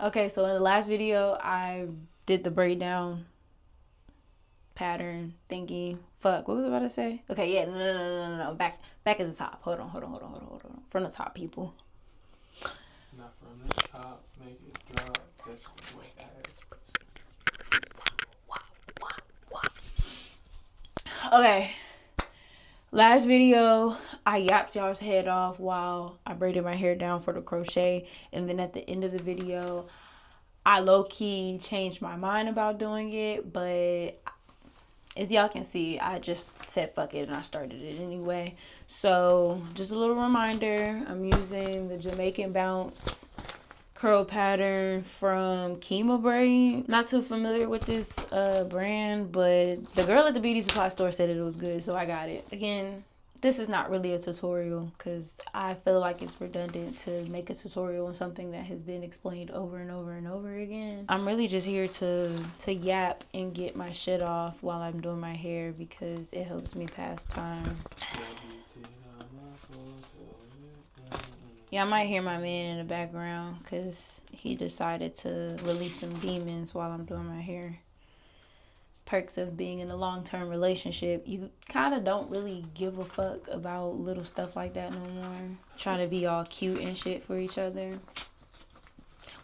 Okay, so in the last video, I did the braid down pattern thingy. Fuck, what was I about to say? Okay, yeah, no. Back at the top. Hold on. From the top, people. Not from the top, make it drop. That's the way Okay. Last video, I yapped y'all's head off while I braided my hair down for the crochet. And then at the end of the video, I low-key changed my mind about doing it. But as y'all can see, I just said fuck it and I started it anyway. So just a little reminder, I'm using the Jamaican Bounce curl pattern from Kima Braid. Not too familiar with this brand, but the girl at the beauty supply store said it was good, so I got it. Again, this is not really a tutorial because I feel like it's redundant to make a tutorial on something that has been explained over and over and over again. I'm really just here to yap and get my shit off while I'm doing my hair because it helps me pass time. Yeah, I might hear my man in the background because he decided to release some demons while I'm doing my hair. Perks of being in a long-term relationship. You kind of don't really give a fuck about little stuff like that no more. Trying to be all cute and shit for each other.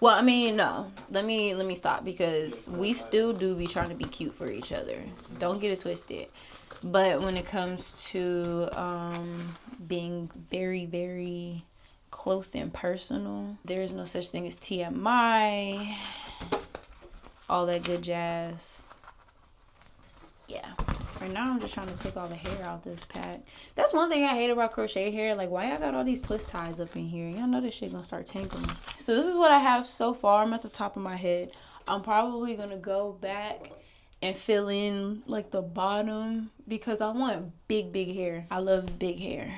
Well, I mean, no. Let me stop because we still do be trying to be cute for each other. Don't get it twisted. But when it comes to being very, very close and personal, there is no such thing as TMI, all that good jazz. Yeah, right now I'm just trying to take all the hair out this pack. That's one thing I hate about crochet hair. Like, why y'all got all these twist ties up in here? Y'all know this shit gonna start tangling. So this is what I have so far. I'm at the top of my head. I'm probably gonna go back and fill in like the bottom because I want big hair. I love big hair.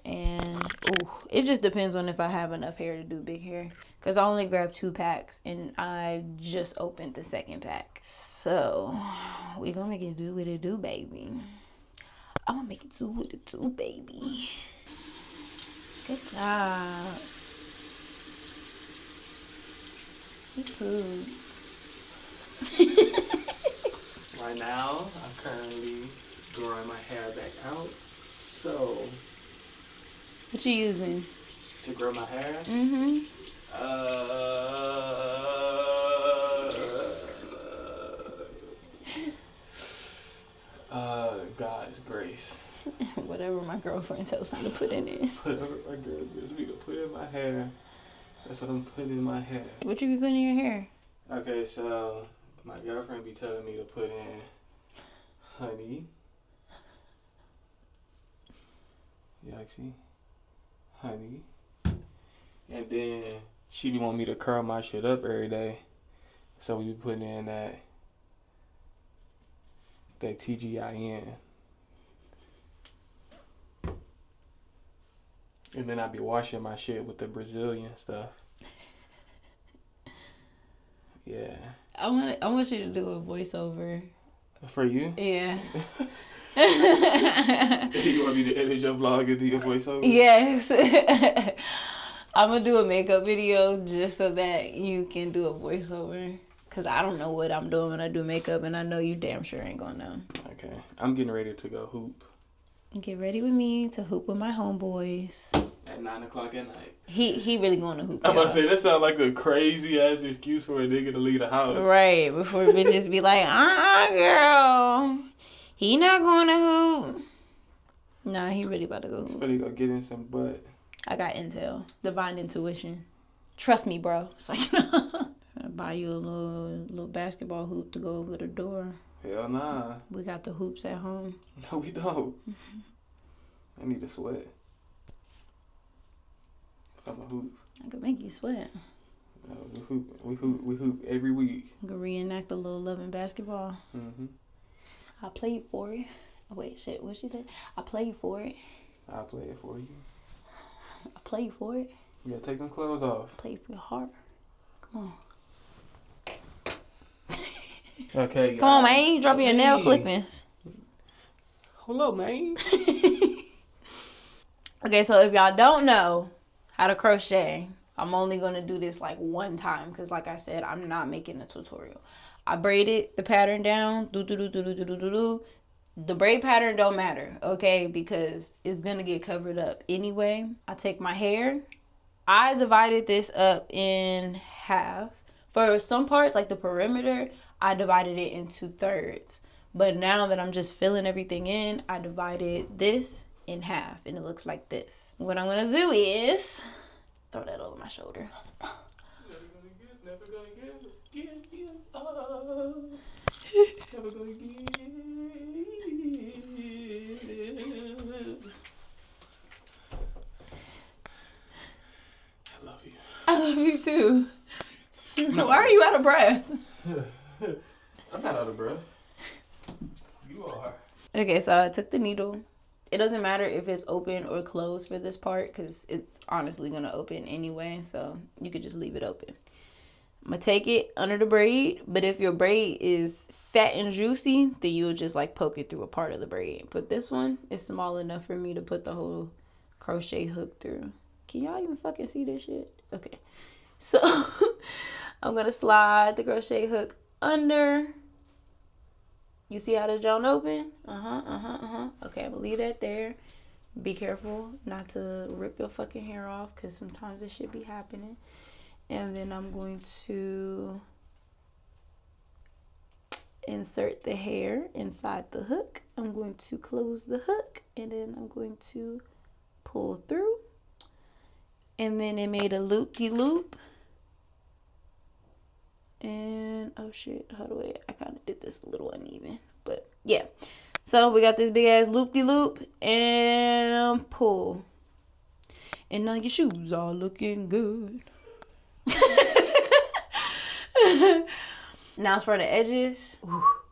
And ooh, it just depends on if I have enough hair to do big hair. Because I only grabbed 2 packs and I just opened the second pack. So we gonna make it do what it do, baby. I'm gonna make it do what it do, baby. Good job. Good food. Right now, I'm currently growing my hair back out. So, what you using? To grow my hair? Mm-hmm. God's grace. Whatever my girlfriend tells me to put in it. Whatever my girl tells me to put in my hair, that's what I'm putting in my hair. What you be putting in your hair? Okay, so my girlfriend be telling me to put in honey. Yeah, see? Honey. And then she be wanting me to curl my shit up every day. So we be putting in that TGIN. And then I be washing my shit with the Brazilian stuff. Yeah. I want you to do a voiceover. For you? Yeah. You want me to edit your vlog and do your voiceover? Yes. I'm gonna do a makeup video just so that you can do a voiceover. Cause I don't know what I'm doing when I do makeup, and I know you damn sure ain't gonna know. Okay. I'm getting ready to go hoop. Get ready with me to hoop with my homeboys. At 9 o'clock at night. He really going to hoop. I'm about to say, that sounds like a crazy ass excuse for a nigga to leave the house. Right, before bitches be like, girl, he not going to hoop. Nah, he really about to go hoop. Finna go get in some butt. I got intel. Divine intuition. Trust me, bro. It's like, I'm gonna buy you a little basketball hoop to go over the door. Hell nah. We got the hoops at home. No, we don't. I need to sweat. If I'm a hoop. I could make you sweat. We hoop every week. I could reenact a little loving basketball. Mm-hmm. I played for it. Oh, wait, shit, what she said? I played for it. I'll play it for you. I played for it. Yeah, take them clothes off. Play for your heart. Come on. Okay, guys. Come on, man. Drop your nail clippings. Hold up, man. Okay, so if y'all don't know how to crochet, I'm only going to do this like one time because, like I said, I'm not making a tutorial. I braided the pattern down. The braid pattern don't matter, okay, because it's going to get covered up anyway. I take my hair. I divided this up in half. For some parts, like the perimeter, I divided it into thirds. But now that I'm just filling everything in, I divided this in half, and it looks like this. What I'm going to do is throw that over my shoulder. Never gonna give up. Never gonna give. I love you. I love you too. Why are you out of breath? I'm not out of breath. You are. Okay, so I took the needle. It doesn't matter if it's open or closed for this part because it's honestly going to open anyway. So you could just leave it open. I'm going to take it under the braid. But if your braid is fat and juicy, then you'll just like poke it through a part of the braid. But this one is small enough for me to put the whole crochet hook through. Can y'all even fucking see this shit? Okay. So I'm going to slide the crochet hook under. You see how this joint open? Okay, I'm gonna leave that there. Be careful not to rip your fucking hair off because sometimes it should be happening. And then I'm going to insert the hair inside the hook. I'm going to close the hook and then I'm going to pull through. And then it made a loop-de-loop. And oh shit, how do I kind of did this a little uneven, but yeah. So we got this big ass loop-de-loop and pull. And now your shoes are looking good. Now it's for the edges.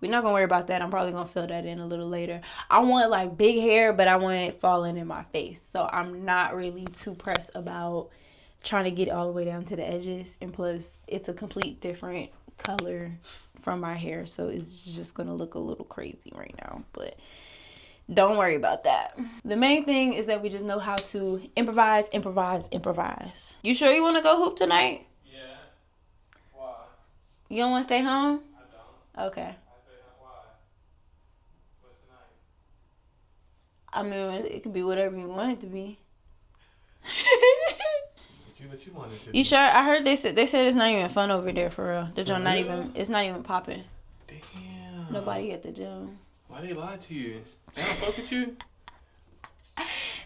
We're not gonna worry about that. I'm probably gonna fill that in a little later. I want like big hair, but I want it falling in my face. So I'm not really too pressed about trying to get it all the way down to the edges. And plus it's a complete different color from my hair, so it's just gonna look a little crazy right now, but don't worry about that. The main thing is that we just know how to improvise. You sure you want to go hoop tonight? Yeah. Why? You don't want to stay home? I don't. Okay. I say why? What's tonight? I mean, it could be whatever you want it to be. What you wanted to You do? sure? I heard they said it's not even fun over there for real. The gym not even. It's not even popping. Damn. Nobody at the gym. Why they lied to you? They don't fuck with you?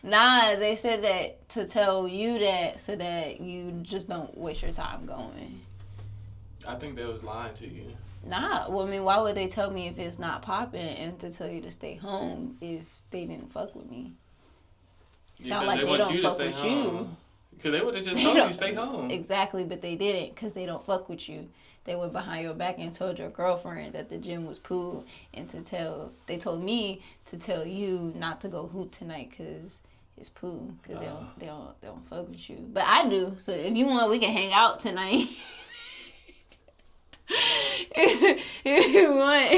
Nah, they said that to tell you that so that you just don't waste your time going. I think they was lying to you. Nah, well, I mean, why would they tell me if it's not popping and to tell you to stay home if they didn't fuck with me? Sound like they don't fuck with you. Because they would have just told you stay home. Exactly, but they didn't because they don't fuck with you. They went behind your back and told your girlfriend that the gym was poo, and they told me to tell you not to go hoop tonight because it's poo, because they don't fuck with you. But I do. So if you want, we can hang out tonight. If you want,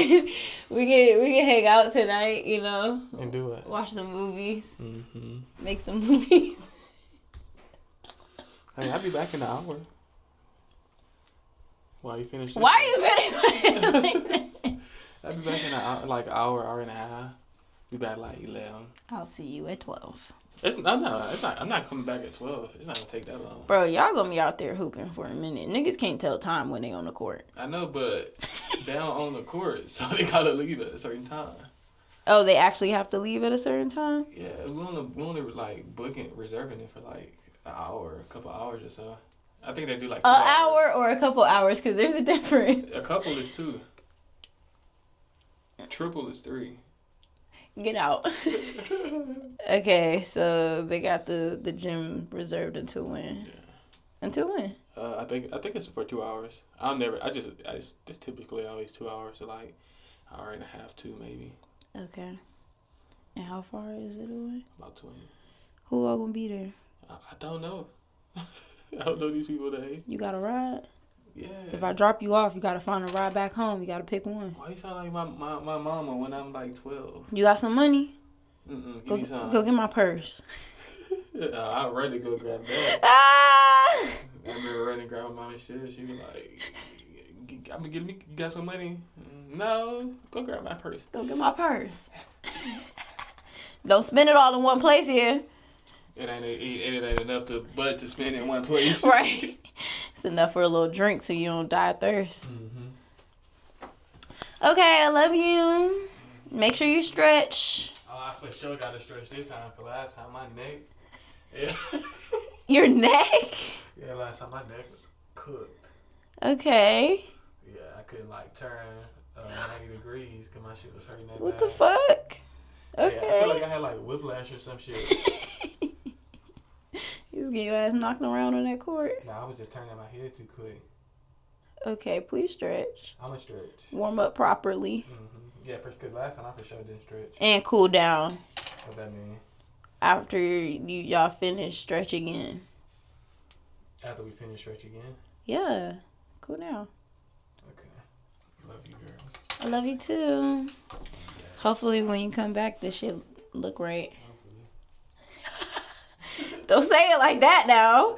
we can hang out tonight. You know, and do it. Watch some movies. Mm-hmm. Make some movies. Hey, I'll be back in an hour. While you finish. Why are you getting like that? I'll be back in an hour, like hour and a half. Be back like 11. I'll see you at 12. It's not. I'm not coming back at 12. It's not gonna take that long. Bro, y'all gonna be out there hooping for a minute. Niggas can't tell time when they on the court. I know, but they don't own the court, so they gotta leave at a certain time. Oh, they actually have to leave at a certain time? Yeah, we only like reserving it for like an hour, a couple hours or so. I think they do like 2 An hours. hour or a couple hours, because there's a difference. A couple is 2. Triple is 3. Get out. Okay, so they got the gym reserved until when? Yeah. Until when? I think it's for 2 hours. It's typically always 2 hours, so like hour and a half, 2 maybe. Okay. And how far is it away? About 20. Who all gonna be there? I don't know. I don't know these people that. You got a ride? Yeah. If I drop you off, you gotta find a ride back home. You gotta pick one. Why you sound like my mama when I'm like 12? You got some money? Give me some. Go get my purse. I'd rather go grab that. Ah! I remember running grab my mom and shit. She was like, "I'm gonna give me, you got some money?" No, go grab my purse. Go get my purse. Don't spend it all in one place here. It ain't enough to spend in one place. Right. It's enough for a little drink so you don't die of thirst. Okay, I love you. Make sure you stretch. Oh, I for sure gotta stretch this time. For last time, my neck. Yeah. Your neck? Yeah, last time my neck was cooked. Okay. Yeah, I couldn't like turn 90 degrees because my shit was hurting that What bad. the fuck? Okay. Yeah, I feel like I had like whiplash or some shit. You was getting your ass knocked around on that court. Nah, I was just turning my head too quick. Okay, please stretch. I'ma stretch. Warm up properly. Yeah, because last time I for sure didn't stretch. And cool down. What that mean? After y'all finish, stretch again. After we finish stretch again? Yeah. Cool down. Okay. Love you, girl. I love you too. Hopefully when you come back, this shit look right. Don't say it like that now.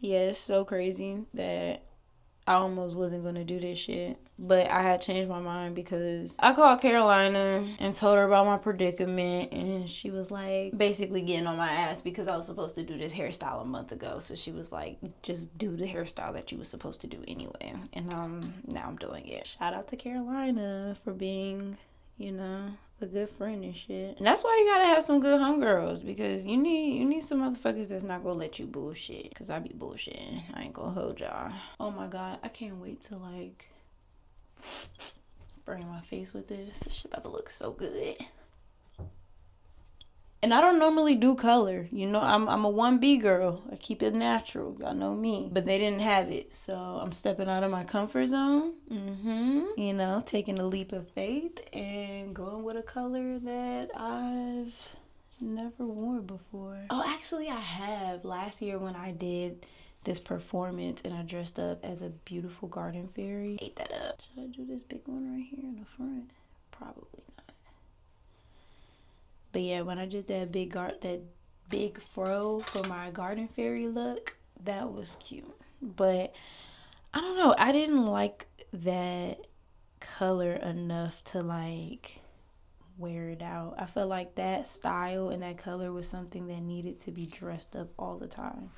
Yeah, it's so crazy that I almost wasn't going to do this shit. But I had changed my mind because I called Carolina and told her about my predicament. And she was like basically getting on my ass because I was supposed to do this hairstyle a month ago. So she was like, just do the hairstyle that you were supposed to do anyway. And now I'm doing it. Shout out to Carolina for being, you know, a good friend and shit. And that's why you gotta have some good homegirls, because you need some motherfuckers that's not gonna let you bullshit. Because I be bullshitting. I ain't gonna hold y'all. Oh my god, I can't wait to like burn my face with this. This shit about to look so good. And I don't normally do color. You know, I'm a 1B girl. I keep it natural. Y'all know me. But they didn't have it. So I'm stepping out of my comfort zone. You know, taking a leap of faith and going with a color that I've never worn before. Oh, actually I have. Last year when I did this performance and I dressed up as a beautiful garden fairy. Ate that up. Should I do this big one right here in the front? Probably not. But yeah, when I did that big fro for my garden fairy look, that was cute. But I don't know, I didn't like that color enough to like wear it out. I felt like that style and that color was something that needed to be dressed up all the time.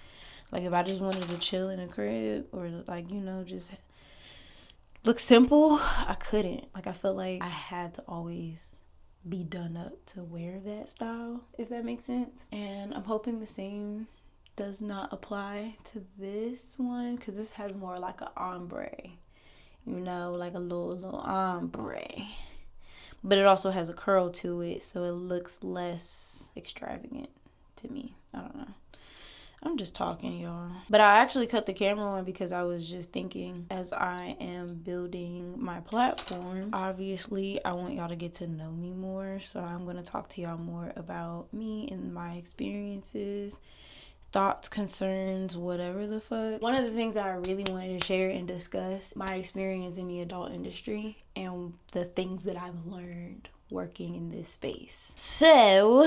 Like if I just wanted to chill in a crib or like, you know, just look simple, I couldn't. Like I felt like I had to always be done up to wear that style, if that makes sense. And I'm hoping the same does not apply to this one, because this has more like an ombre, you know, like a little ombre, but it also has a curl to it, so it looks less extravagant to me. I don't know, I'm just talking, y'all. But I actually cut the camera on because I was just thinking, as I am building my platform, obviously I want y'all to get to know me more. So I'm going to talk to y'all more about me and my experiences, thoughts, concerns, whatever the fuck. One of the things that I really wanted to share and discuss, my experience in the adult industry and the things that I've learned working in this space. So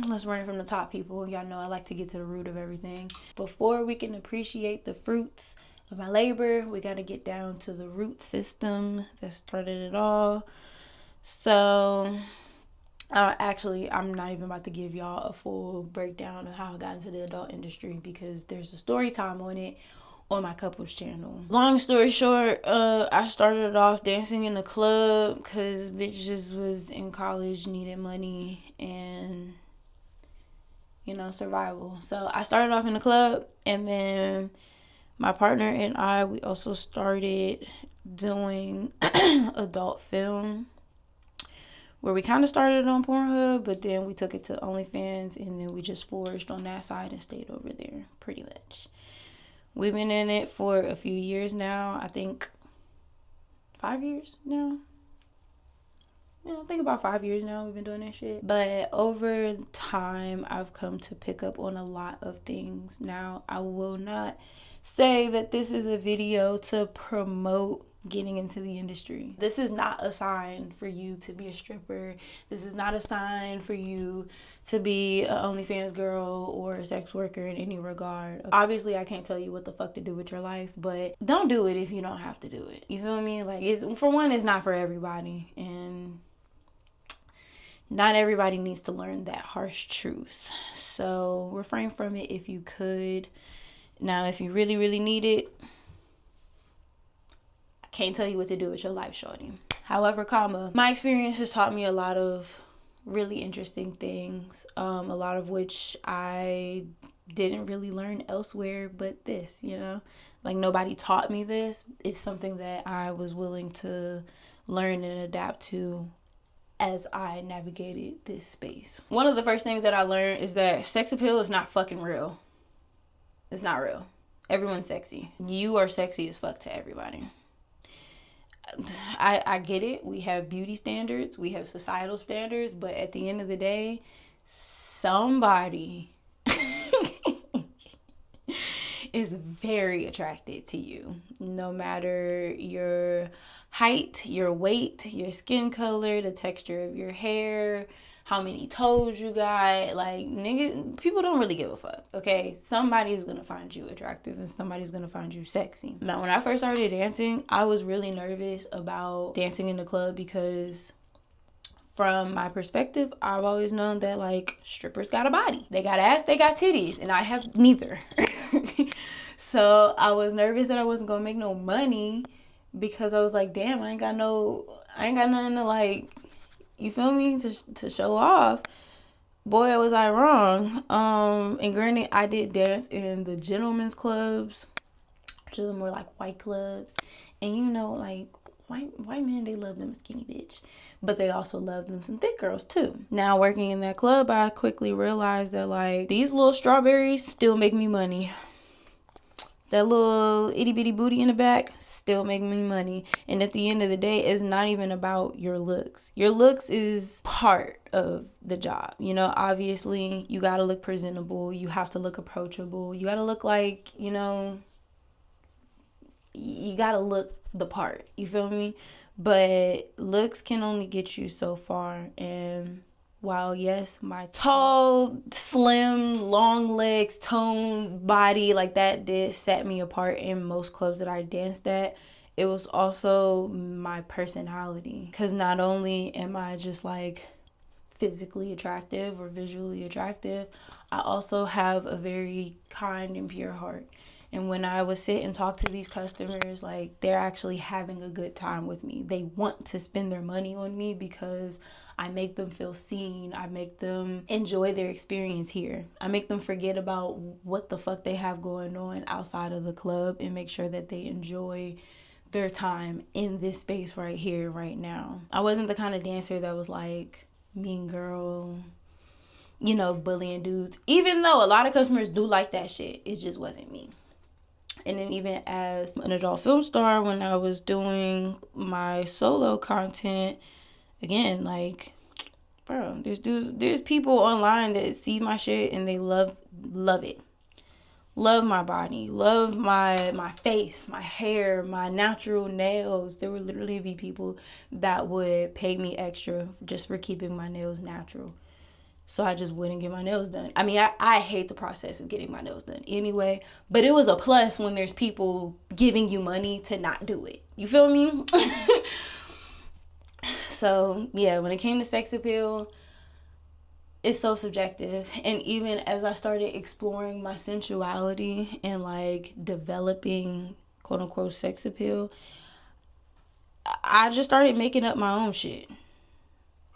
let's run it from the top, people. Y'all know I like to get to the root of everything. Before we can appreciate the fruits of our labor, we got to get down to the root system that started it all. So actually, I'm not even about to give y'all a full breakdown of how I got into the adult industry, because there's a story time on it on my couples channel. Long story short, I started off dancing in the club because bitches was in college, needed money and, you know, survival. So I started off in the club, and then my partner and I, we also started doing adult film, where we kind of started on Pornhub, but then we took it to OnlyFans, and then we just flourished on that side and stayed over there pretty much. We've been in it for a few years now. I think 5 years now. Yeah, I think about 5 years now we've been doing this shit. But over time, I've come to pick up on a lot of things. Now, I will not say that this is a video to promote getting into the industry. This is not a sign for you to be a stripper. This is not a sign for you to be an OnlyFans girl or a sex worker in any regard. Obviously, I can't tell you what the fuck to do with your life, but don't do it if you don't have to do it. You feel me? Like, for one, it's not for everybody, and not everybody needs to learn that harsh truth. So refrain from it if you could. Now, if you really, really need it, can't tell you what to do with your life, shorty. However, my experience has taught me a lot of really interesting things, a lot of which I didn't really learn elsewhere but this, you know? Like, nobody taught me this. It's something that I was willing to learn and adapt to as I navigated this space. One of the first things that I learned is that sex appeal is not fucking real. It's not real. Everyone's sexy. You are sexy as fuck to everybody. I get it. We have beauty standards. We have societal standards. But at the end of the day, somebody is very attracted to you. No matter your height, your weight, your skin color, the texture of your hair, how many toes you got. Like, nigga, people don't really give a fuck, okay? Somebody's gonna find you attractive and somebody's gonna find you sexy. Now, when I first started dancing, I was really nervous about dancing in the club because from my perspective, I've always known that, like, strippers got a body. They got ass, they got titties, and I have neither. So I was nervous that I wasn't gonna make no money because I was like, damn, I ain't got nothing to, like, you feel me, to show off. Boy, was I wrong. And granted, I did dance in the gentlemen's clubs, which are the more like white clubs. And you know, like, white men, they love them a skinny bitch, but they also love them some thick girls too. Now, working in that club, I quickly realized that, like, these little strawberries still make me money. That little itty bitty booty in the back still make me money. And at the end of the day, it's not even about your looks. Your looks is part of the job. You know, obviously, you got to look presentable. You have to look approachable. You got to look like, you know, you got to look the part. You feel me? But looks can only get you so far. And while, yes, my tall, slim, long legs, toned body, like, that did set me apart in most clubs that I danced at, it was also my personality. Because not only am I just, like, physically attractive or visually attractive, I also have a very kind and pure heart. And when I would sit and talk to these customers, like, they're actually having a good time with me. They want to spend their money on me because I make them feel seen. I make them enjoy their experience here. I make them forget about what the fuck they have going on outside of the club and make sure that they enjoy their time in this space right here, right now. I wasn't the kind of dancer that was like mean girl, you know, bullying dudes. Even though a lot of customers do like that shit, it just wasn't me. And then even as an adult film star, when I was doing my solo content, again, like, bro, there's people online that see my shit and they love it. Love my body, love my face, my hair, my natural nails. There would literally be people that would pay me extra just for keeping my nails natural. So I just wouldn't get my nails done. I mean, I hate the process of getting my nails done anyway. But it was a plus when there's people giving you money to not do it. You feel me? So, yeah, when it came to sex appeal, it's so subjective. And even as I started exploring my sensuality and, like, developing, quote-unquote, sex appeal, I just started making up my own shit.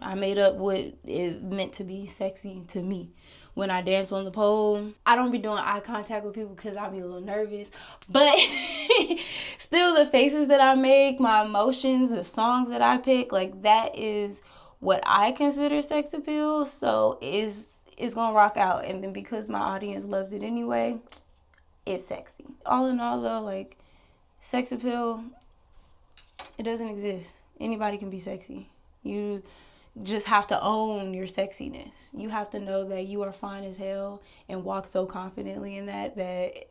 I made up what it meant to be sexy to me. When I dance on the pole, I don't be doing eye contact with people because I be a little nervous. But still, the faces that I make, my emotions, the songs that I pick, like, that is what I consider sex appeal. So it's going to rock out. And then because my audience loves it anyway, it's sexy. All in all, though, like, sex appeal, it doesn't exist. Anybody can be sexy. just have to own your sexiness. You have to know that you are fine as hell and walk so confidently in that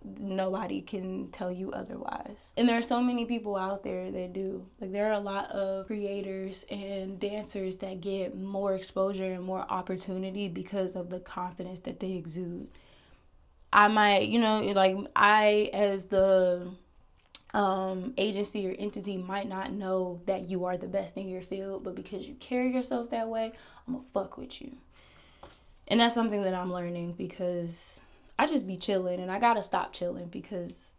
nobody can tell you otherwise. And there are so many people out there that do. Like, there are a lot of creators and dancers that get more exposure and more opportunity because of the confidence that they exude. I might, I as the agency or entity might not know that you are the best in your field, but because you carry yourself that way, I'm gonna fuck with you. And that's something that I'm learning, because I just be chilling, and I gotta stop chilling, because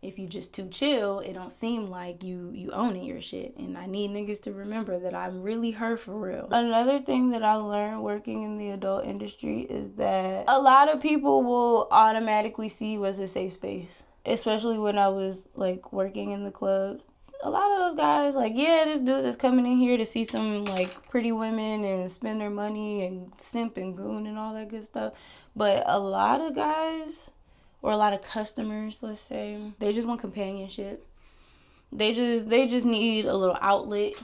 if you just too chill, it don't seem like you owning your shit. And I need niggas to remember that I'm really her for real. Another thing that I learned working in the adult industry is that a lot of people will automatically see you as a safe space. Especially when I was like working in the clubs. A lot of those guys, like, yeah, this dude is coming in here to see some like pretty women and spend their money and simp and goon and all that good stuff. But a lot of guys, or a lot of customers, let's say, they just want companionship. They just need a little outlet.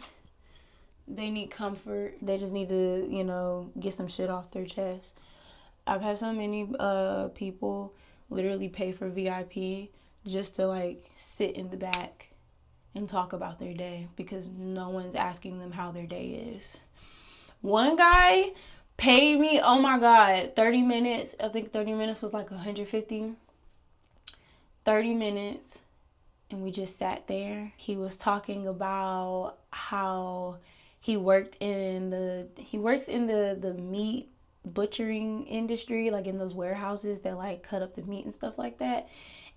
They need comfort. They just need to, get some shit off their chest. I've had so many people literally pay for VIP just to like sit in the back and talk about their day, because no one's asking them how their day is. One guy paid me, oh my God, 30 minutes. I think 30 minutes was like 150. 30 minutes, and we just sat there. He was talking about how he works in the meat butchering industry, like in those warehouses that like cut up the meat and stuff like that,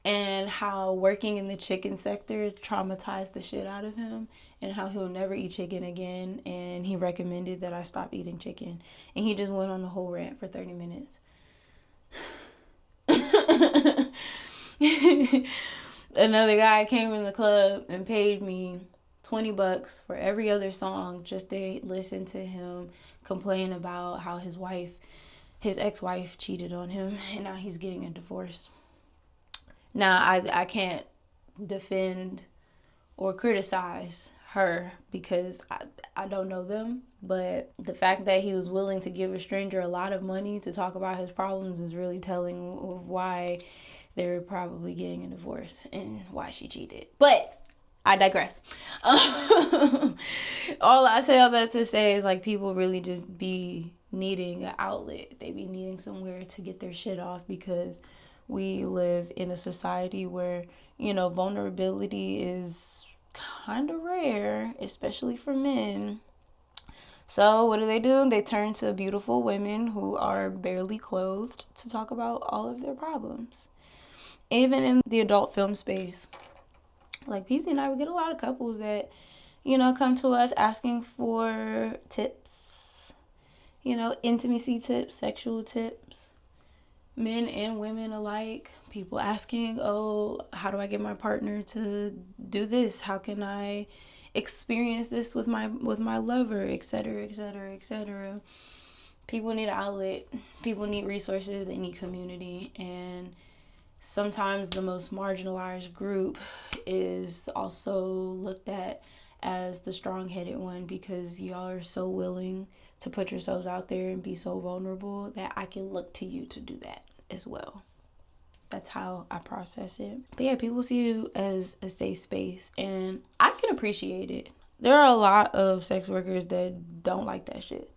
and how working in the chicken sector traumatized the shit out of him, and how he'll never eat chicken again, and he recommended that I stop eating chicken. And he just went on the whole rant for 30 minutes. Another guy came in the club and paid me $20 for every other song just to listen to him complain about how his ex-wife cheated on him, and now he's getting a divorce. Now, I can't defend or criticize her because I don't know them, but the fact that he was willing to give a stranger a lot of money to talk about his problems is really telling of why they're probably getting a divorce and why she cheated. But I digress. All that to say is, like, people really just be needing an outlet. They be needing somewhere to get their shit off, because we live in a society where, vulnerability is kind of rare, especially for men. So what do? They turn to beautiful women who are barely clothed to talk about all of their problems. Even in the adult film space, like Peasy and I would get a lot of couples that, come to us asking for tips, intimacy tips, sexual tips, men and women alike. People asking, oh, how do I get my partner to do this? How can I experience this with my lover, etc., etc., etc. People need an outlet. People need resources. They need community. And sometimes the most marginalized group is also looked at as the strong-headed one, because y'all are so willing to put yourselves out there and be so vulnerable that I can look to you to do that as well. That's how I process it. But yeah, people see you as a safe space, and I can appreciate it. There are a lot of sex workers that don't like that shit.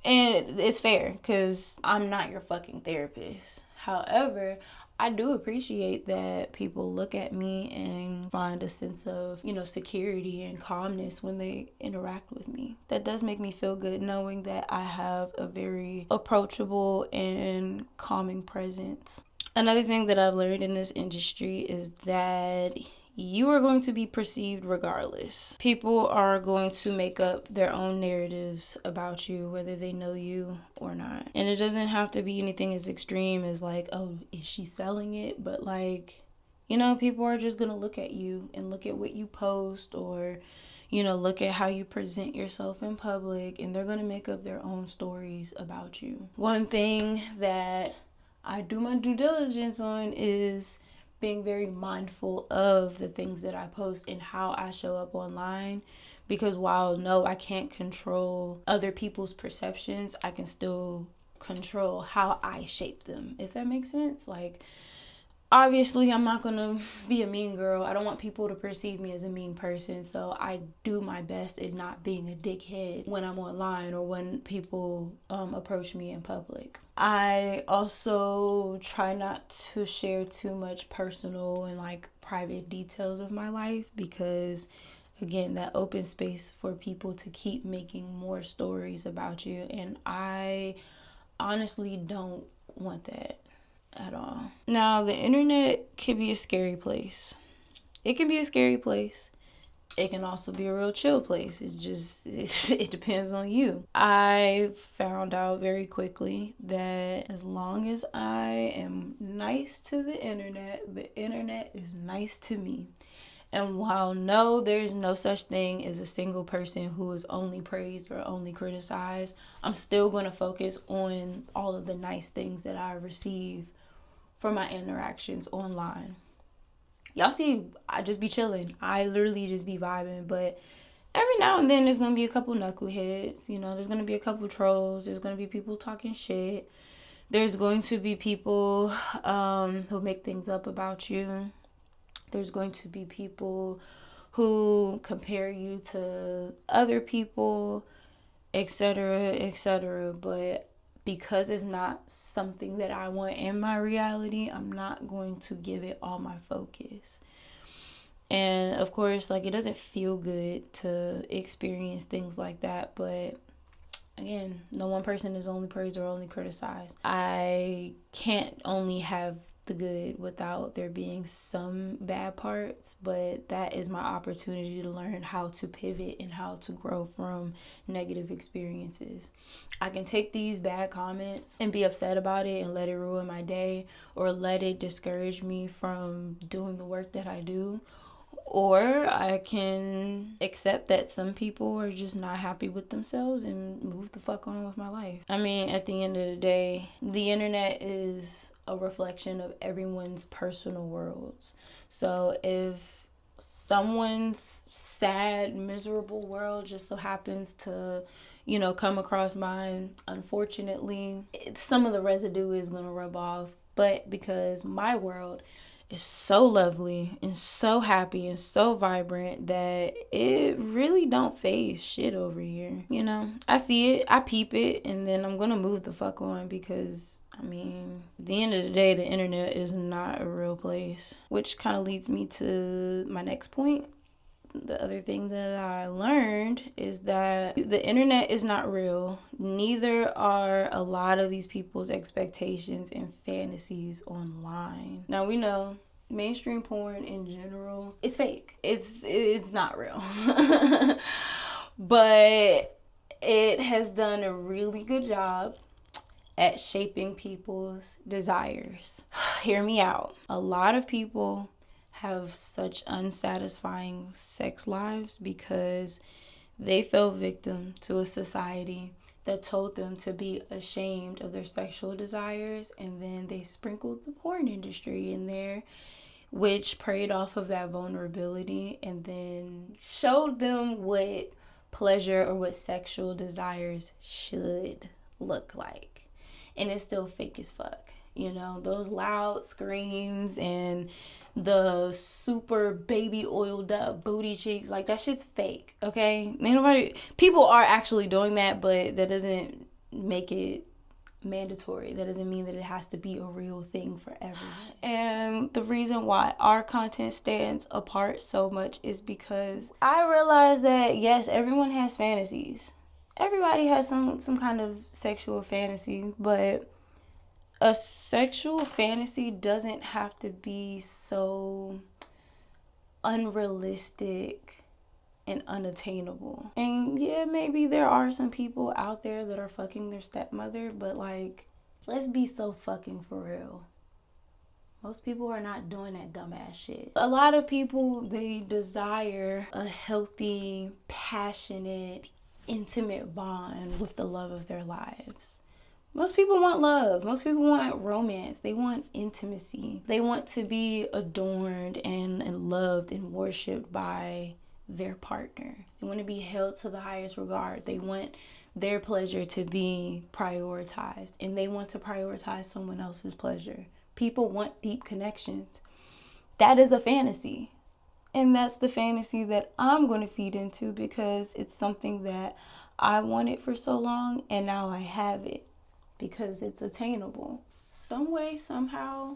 And it's fair, because I'm not your fucking therapist. However, I do appreciate that people look at me and find a sense of, security and calmness when they interact with me. That does make me feel good, knowing that I have a very approachable and calming presence. Another thing that I've learned in this industry is that you are going to be perceived regardless. People are going to make up their own narratives about you, whether they know you or not. And it doesn't have to be anything as extreme as like, oh, is she selling it? But like, people are just going to look at you and look at what you post, or, look at how you present yourself in public, and they're going to make up their own stories about you. One thing that I do my due diligence on is being very mindful of the things that I post and how I show up online. Because while no, I can't control other people's perceptions, I can still control how I shape them, if that makes sense. Like, obviously, I'm not gonna be a mean girl. I don't want people to perceive me as a mean person, so I do my best at not being a dickhead when I'm online or when people approach me in public. I also try not to share too much personal and like private details of my life, because again, that opens space for people to keep making more stories about you, and I honestly don't want that at all. Now, the internet can be a scary place. It can be a scary place. It can also be a real chill place. It depends on you. I found out very quickly that as long as I am nice to the internet is nice to me. And while no, there's no such thing as a single person who is only praised or only criticized, I'm still going to focus on all of the nice things that I receive for my interactions online. Y'all see, I just be chilling. I literally just be vibing. But every now and then there's going to be a couple knuckleheads. You know, there's going to be a couple trolls. There's going to be people talking shit. There's going to be people who make things up about you. There's going to be people who compare you to other people, etc., etc. But because it's not something that I want in my reality, I'm not going to give it all my focus. And of course, like, it doesn't feel good to experience things like that, but again, no one person is only praised or only criticized. I can't only have the good without there being some bad parts, but that is my opportunity to learn how to pivot and how to grow from negative experiences. I can take these bad comments and be upset about it and let it ruin my day, or let it discourage me from doing the work that I do. Or I can accept that some people are just not happy with themselves and move the fuck on with my life. I mean, at the end of the day, the internet is a reflection of everyone's personal worlds. So if someone's sad, miserable world just so happens to, you know, come across mine, unfortunately, some of the residue is going to rub off. But because my world is so lovely and so happy and so vibrant that it really don't phase shit over here. You know, I see it, I peep it, and then I'm gonna move the fuck on, because I mean, at the end of the day, the internet is not a real place. Which kind of leads me to my next point. The other thing that I learned is that the internet is not real. Neither are a lot of these people's expectations and fantasies online. Now, we know mainstream porn in general is fake. It's not real. But it has done a really good job at shaping people's desires. Hear me out. A lot of people have such unsatisfying sex lives because they fell victim to a society that told them to be ashamed of their sexual desires, and then they sprinkled the porn industry in there, which preyed off of that vulnerability and then showed them what pleasure or what sexual desires should look like. And it's still fake as fuck. You know, those loud screams and the super baby oiled up booty cheeks, like, that shit's fake, okay? People are actually doing that, but that doesn't make it mandatory. That doesn't mean that it has to be a real thing for everyone. And the reason why our content stands apart so much is because I realize that, yes, everyone has fantasies. Everybody has some kind of sexual fantasy, but a sexual fantasy doesn't have to be so unrealistic and unattainable. And yeah, maybe there are some people out there that are fucking their stepmother, but like, let's be so fucking for real. Most people are not doing that dumbass shit. A lot of people, they desire a healthy, passionate, intimate bond with the love of their lives. Most people want love. Most people want romance. They want intimacy. They want to be adorned and loved and worshipped by their partner. They want to be held to the highest regard. They want their pleasure to be prioritized, and they want to prioritize someone else's pleasure. People want deep connections. That is a fantasy. And that's the fantasy that I'm going to feed into, because it's something that I wanted for so long, and now I have it because it's attainable. Some way, somehow,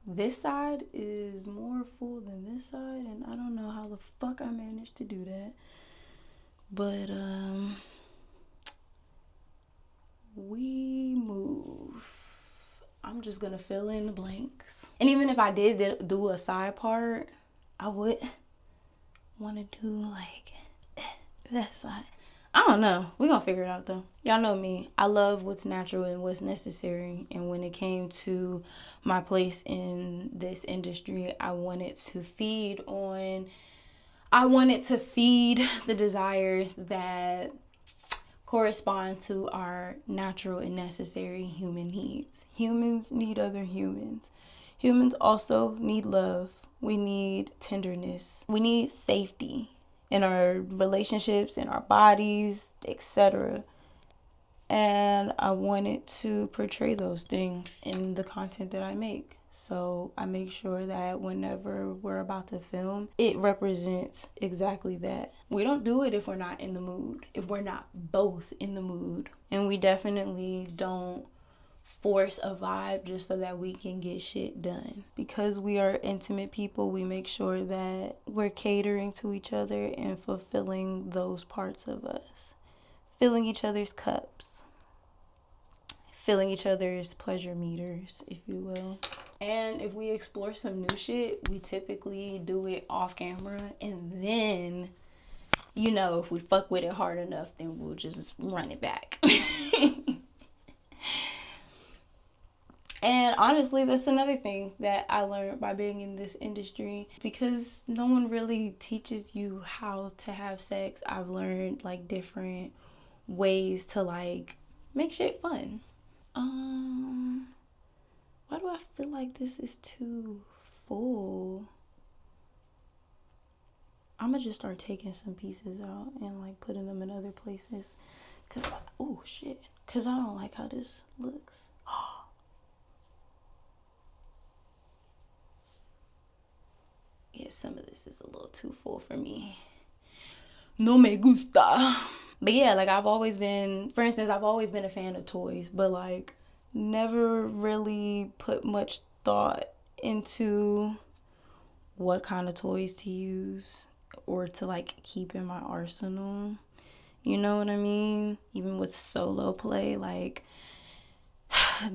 this side is more full than this side, and I don't know how the fuck I managed to do that. But we move. I'm just gonna fill in the blanks. And even if I did do a side part, I would want to do like that side. I don't know. We're going to figure it out though. Y'all know me. I love what's natural and what's necessary. And when it came to my place in this industry, I wanted to feed the desires that correspond to our natural and necessary human needs. Humans need other humans. Humans also need love. We need tenderness. We need safety in our relationships, in our bodies, etc. And I wanted to portray those things in the content that I make. So I make sure that whenever we're about to film, it represents exactly that. We don't do it if we're not in the mood, if we're not both in the mood. And we definitely don't force a vibe just so that we can get shit done. Because we are intimate people, we make sure that we're catering to each other and fulfilling those parts of us. Filling each other's cups. Filling each other's pleasure meters, if you will. And if we explore some new shit, we typically do it off camera. And then, you know, if we fuck with it hard enough, then we'll just run it back. And honestly, that's another thing that I learned by being in this industry, because no one really teaches you how to have sex. I've learned like different ways to like make shit fun. Why do I feel like this is too full? I'm gonna just start taking some pieces out and like putting them in other places. Cause I don't like how this looks. Yeah, some of this is a little too full for me. No me gusta. But yeah, like I've always been a fan of toys, but like never really put much thought into what kind of toys to use or to like keep in my arsenal. You know what I mean? Even with solo play, like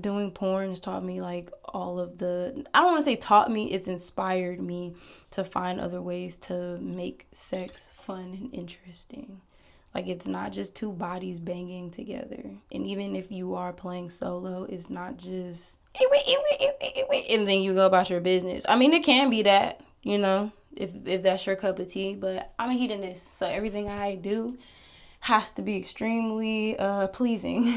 doing porn has taught me like all of the, I don't want to say taught me, it's inspired me to find other ways to make sex fun and interesting. Like it's not just two bodies banging together. And even if you are playing solo, it's not just and then you go about your business. I mean, it can be that, you know, if that's your cup of tea, but I'm a hedonist, so everything I do has to be extremely pleasing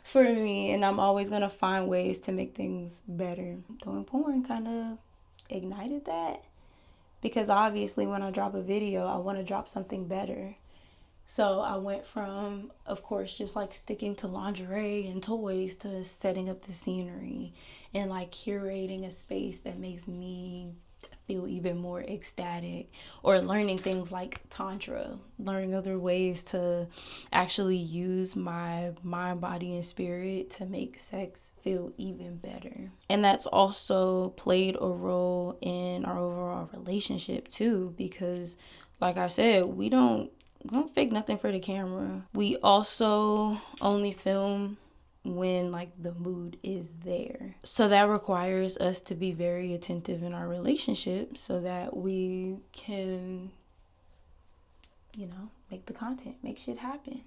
for me, and I'm always gonna find ways to make things better. Doing porn kind of ignited that, because obviously when I drop a video, I want to drop something better. So I went from, of course, just like sticking to lingerie and toys to setting up the scenery and like curating a space that makes me feel even more ecstatic, or learning things like tantra, learning other ways to actually use my mind, body, and spirit to make sex feel even better. And that's also played a role in our overall relationship too, because like I said, we don't fake nothing for the camera. We also only film when like the mood is there. So that requires us to be very attentive in our relationship so that we can, you know, make the content, make shit happen.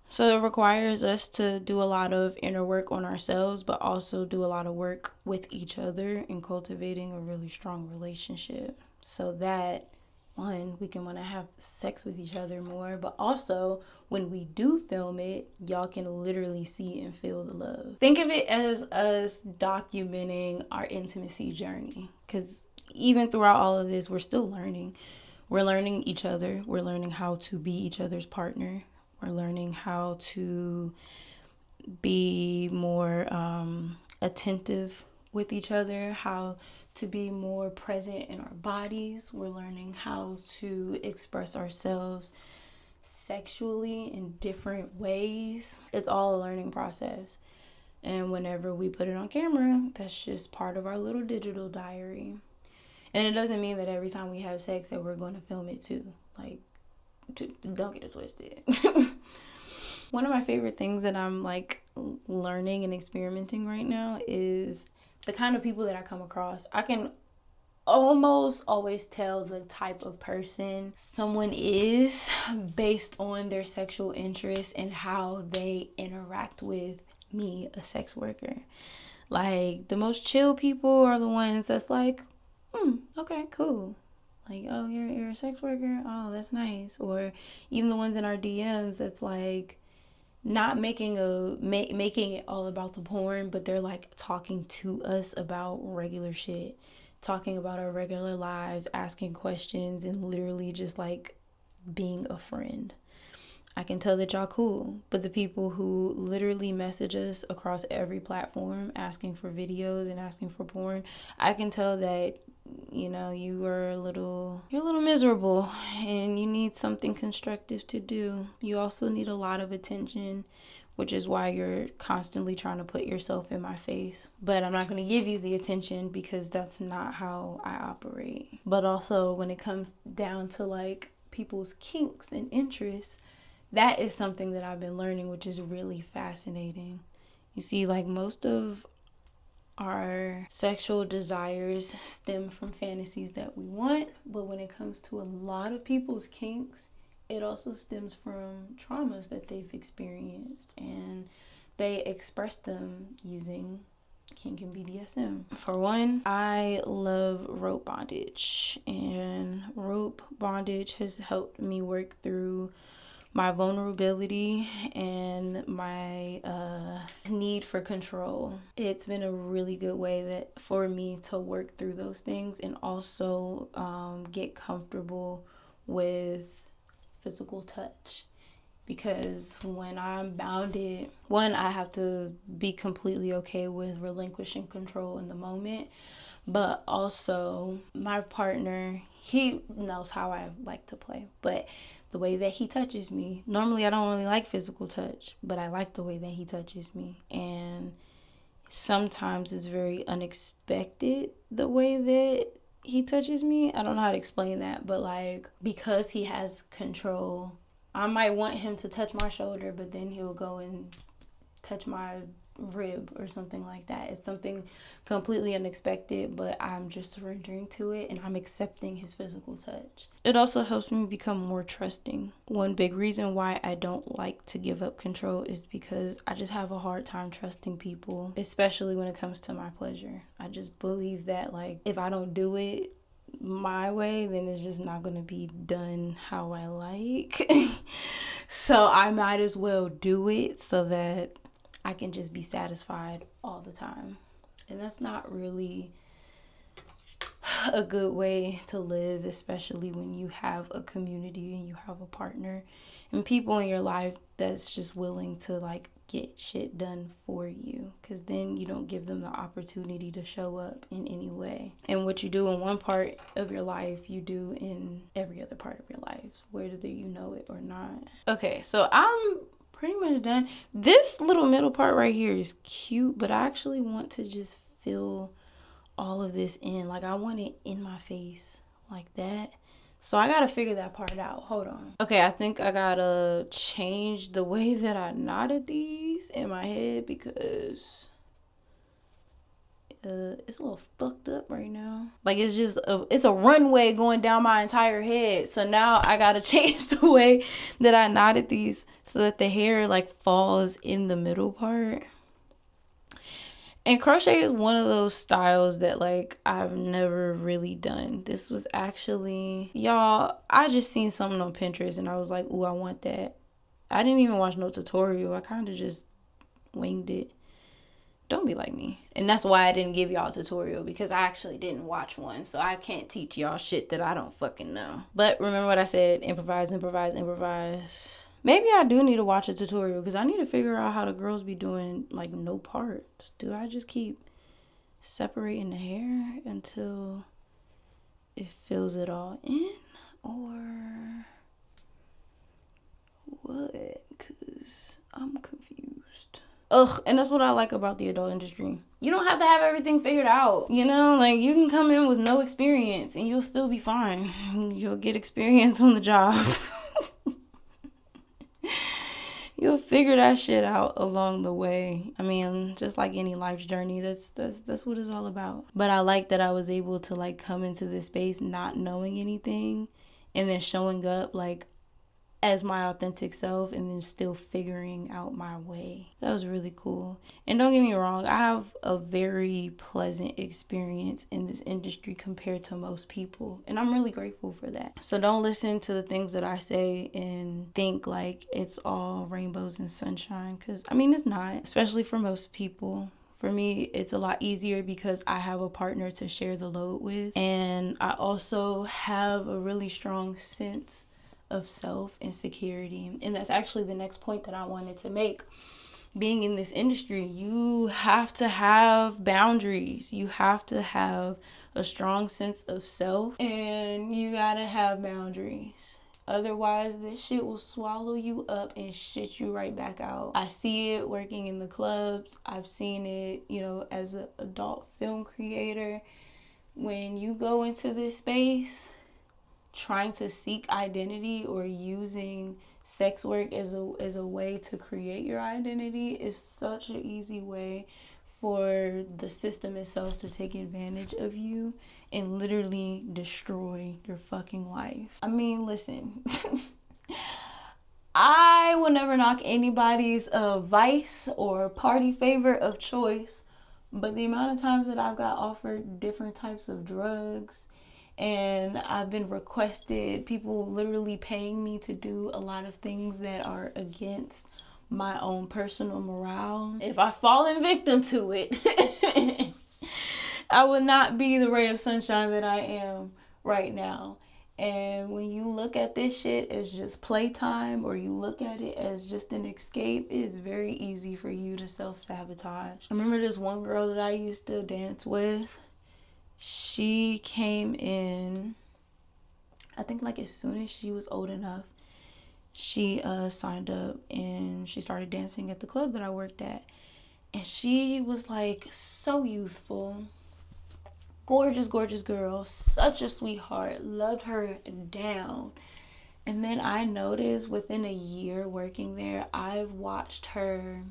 So it requires us to do a lot of inner work on ourselves, but also do a lot of work with each other in cultivating a really strong relationship, so that fun. We can want to have sex with each other more. But also, when we do film it, y'all can literally see and feel the love. Think of it as us documenting our intimacy journey. Because even throughout all of this, we're still learning. We're learning each other. We're learning how to be each other's partner. We're learning how to be more attentive with each other, how to be more present in our bodies. We're learning how to express ourselves sexually in different ways. It's all a learning process. And whenever we put it on camera, that's just part of our little digital diary. And it doesn't mean that every time we have sex that we're going to film it too. Like, don't get it twisted. One of my favorite things that I'm like learning and experimenting right now is the kind of people that I come across. I can almost always tell the type of person someone is based on their sexual interests and how they interact with me, a sex worker. Like, the most chill people are the ones that's like, okay, cool. Like, oh, you're a sex worker? Oh, that's nice. Or even the ones in our DMs that's like not making it all about the porn, but they're like talking to us about regular shit, talking about our regular lives, asking questions, and literally just like being a friend. I can tell that y'all cool. But the people who literally message us across every platform asking for videos and asking for porn, I can tell that, you know, you're a little miserable and you need something constructive to do. You also need a lot of attention, which is why you're constantly trying to put yourself in my face. But I'm not going to give you the attention because that's not how I operate. But also when it comes down to like people's kinks and interests, that is something that I've been learning, which is really fascinating. You see, like, most of our sexual desires stem from fantasies that we want, but when it comes to a lot of people's kinks, it also stems from traumas that they've experienced, and they express them using kink and BDSM. For one, I love rope bondage, and rope bondage has helped me work through my vulnerability and my need for control. It's been a really good way that for me to work through those things and also get comfortable with physical touch. Because when I'm bounded, one, I have to be completely okay with relinquishing control in the moment. But also, my partner, he knows how I like to play. But the way that he touches me, normally I don't really like physical touch, but I like the way that he touches me. And sometimes it's very unexpected the way that he touches me. I don't know how to explain that, but like, because he has control, I might want him to touch my shoulder, but then he'll go and touch my rib or something like that. It's something completely unexpected, but I'm just surrendering to it and I'm accepting his physical touch. It also helps me become more trusting. One big reason why I don't like to give up control is because I just have a hard time trusting people, especially when it comes to my pleasure. I just believe that, like, if I don't do it my way, then it's just not going to be done how I like. So I might as well do it so that I can just be satisfied all the time. And that's not really a good way to live, especially when you have a community and you have a partner and people in your life that's just willing to like get shit done for you, because then you don't give them the opportunity to show up in any way. And what you do in one part of your life, you do in every other part of your life, whether you know it or not. Okay, so I'm pretty much done. This little middle part right here is cute, but I actually want to just fill all of this in. Like, I want it in my face like that. So I gotta figure that part out. Hold on. Okay, I think I gotta change the way that I knotted these in my head because it's a little fucked up right now. Like, it's a runway going down my entire head. So now I gotta change the way that I knotted these so that the hair like falls in the middle part. And crochet is one of those styles that like I've never really done. This was actually, y'all, I just seen something on Pinterest and I was like, ooh, I want that. I didn't even watch no tutorial. I kind of just winged it. Don't be like me. And that's why I didn't give y'all a tutorial, because I actually didn't watch one. So I can't teach y'all shit that I don't fucking know. But remember what I said, improvise, improvise, improvise. Maybe I do need to watch a tutorial, because I need to figure out how the girls be doing like no parts. Do I just keep separating the hair until it fills it all in? Or what? Because I'm confused. Ugh, and that's what I like about the adult industry. You don't have to have everything figured out. You know, like you can come in with no experience and you'll still be fine. You'll get experience on the job. You'll figure that shit out along the way. I mean, just like any life's journey, that's what it's all about. But I like that I was able to like come into this space not knowing anything and then showing up like as my authentic self and then still figuring out my way. That was really cool. And don't get me wrong, I have a very pleasant experience in this industry compared to most people, and I'm really grateful for that. So don't listen to the things that I say and think like it's all rainbows and sunshine, because I mean it's not, especially for most people. For me, it's a lot easier because I have a partner to share the load with, and I also have a really strong sense of self and security. And that's actually the next point that I wanted to make. Being in this industry, you have to have boundaries. You have to have a strong sense of self, and you gotta have boundaries. Otherwise, this shit will swallow you up and shit you right back out. I see it working in the clubs. I've seen it, you know, as an adult film creator. When you go into this space, trying to seek identity or using sex work as a way to create your identity is such an easy way for the system itself to take advantage of you and literally destroy your fucking life. I mean, listen, I will never knock anybody's vice or party favor of choice, but the amount of times that I've got offered different types of drugs, and I've been requested, people literally paying me to do a lot of things that are against my own personal morale. If I fall in victim to it, I would not be the ray of sunshine that I am right now. And when you look at this shit as just playtime, or you look at it as just an escape, it is very easy for you to self-sabotage. I remember this one girl that I used to dance with. She came in, I think like as soon as she was old enough, she signed up and she started dancing at the club that I worked at. And she was like so youthful, gorgeous, gorgeous girl, such a sweetheart, loved her down. And then I noticed within a year working there, I've watched her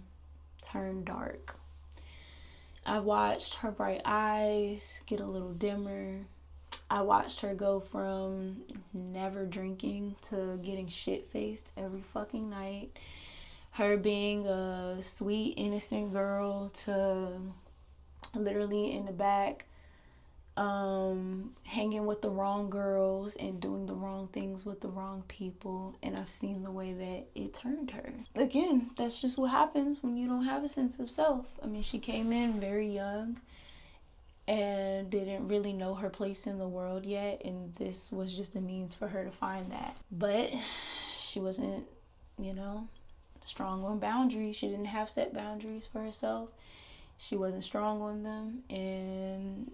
turn dark. I watched her bright eyes get a little dimmer. I watched her go from never drinking to getting shit-faced every fucking night. Her being a sweet, innocent girl to literally in the back hanging with the wrong girls and doing the wrong things with the wrong people. And I've seen the way that it turned her. Again, that's just what happens when you don't have a sense of self. I mean, she came in very young and didn't really know her place in the world yet, and this was just a means for her to find that. But she wasn't, you know, strong on boundaries. She didn't have set boundaries for herself. She wasn't strong on them, and